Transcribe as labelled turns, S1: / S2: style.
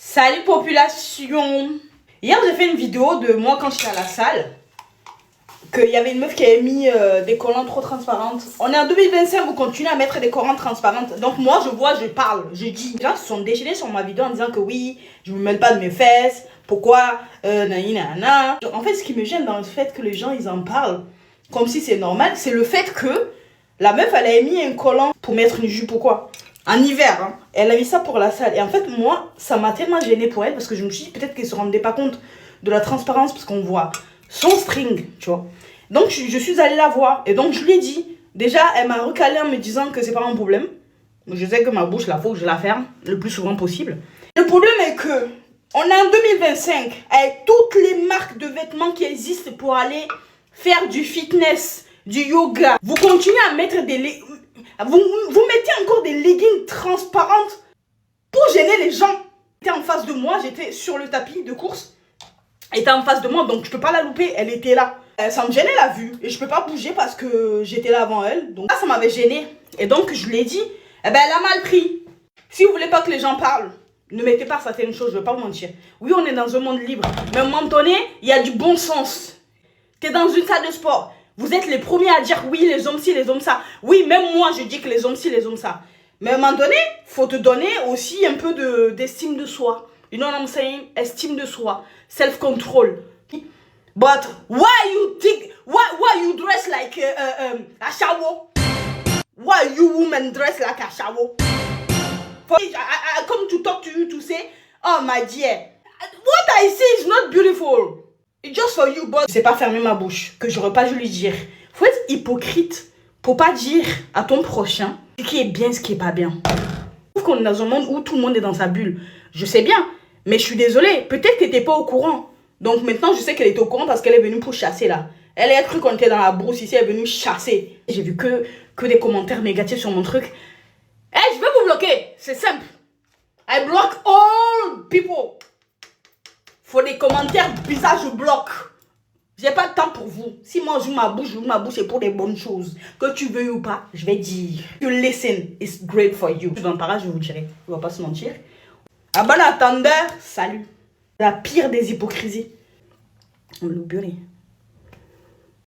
S1: Salut population. Hier j'ai fait une vidéo de moi quand j'étais à la salle, qu'il y avait une meuf qui avait mis des collants trop transparentes. On est en 2025, vous continuez à mettre des collants transparentes. Donc moi je vois, je parle, je dis. Les gens se sont déchaînés sur ma vidéo en disant que oui, je me mêle pas de mes fesses. Pourquoi En fait, ce qui me gêne dans le fait que les gens ils en parlent comme si c'est normal, c'est le fait que la meuf elle avait mis un collant pour mettre une jupe ou quoi. En hiver, hein. Elle a mis ça pour la salle. Et en fait, moi, ça m'a tellement gênée pour elle parce que je me suis dit peut-être qu'elle se rendait pas compte de la transparence parce qu'on voit son string, tu vois. Donc, je suis allée la voir. Et donc, je lui ai dit. Déjà, elle m'a recalé en me disant que c'est pas un problème. Je sais que ma bouche, là, faut que je la ferme le plus souvent possible. Le problème est que on est en 2025 avec toutes les marques de vêtements qui existent pour aller faire du fitness, du yoga. Vous continuez à mettre des... Vous mettez encore des leggings transparentes pour gêner les gens. Elle était en face de moi, j'étais sur le tapis de course. Elle était en face de moi, donc je peux pas la louper, elle était là. Ça me gênait la vue, et je peux pas bouger parce que j'étais là avant elle. Donc ça m'avait gêné. Et donc je lui ai dit, eh ben elle a mal pris. Si vous voulez pas que les gens parlent, ne mettez pas certaines choses, je vais pas vous mentir. Oui, on est dans un monde libre, mais à un moment donné, il y a du bon sens. T'es dans une salle de sport. Vous êtes les premiers à dire oui, les hommes ci, les hommes ça. Oui, même moi, je dis que les hommes ci, les hommes ça. Mais à un moment donné, faut te donner aussi un peu d'estime de soi. You know what I'm saying? Estime de soi. Self-control. But why you dress like a shawo? Why you women dress like a shawo? I come to talk to you to say, oh my dear, what I see is not beautiful. It's just for you, but... Je sais pas fermer ma bouche, que j'aurais pas dû lui dire. Faut être hypocrite pour pas dire à ton prochain ce qui est bien, ce qui est pas bien. Je trouve qu'on est dans un monde où tout le monde est dans sa bulle. Je sais bien, mais je suis désolée. Peut-être que t'étais pas au courant. Donc maintenant, je sais qu'elle était au courant parce qu'elle est venue pour chasser là. Elle a cru qu'on était dans la brousse ici, elle est venue chasser. J'ai vu que des commentaires négatifs sur mon truc. Je vais vous bloquer. C'est simple. I block all people. Faut des commentaires bizarres, je bloque. J'ai pas de temps pour vous. Si moi j'ouvre ma bouche c'est pour des bonnes choses. Que tu veux ou pas, je vais dire. You listen, it's great for you. Dans le parage, je vous dirai. On va pas se mentir. À bon attendeur, salut. La pire des hypocrisies. On l'oublie.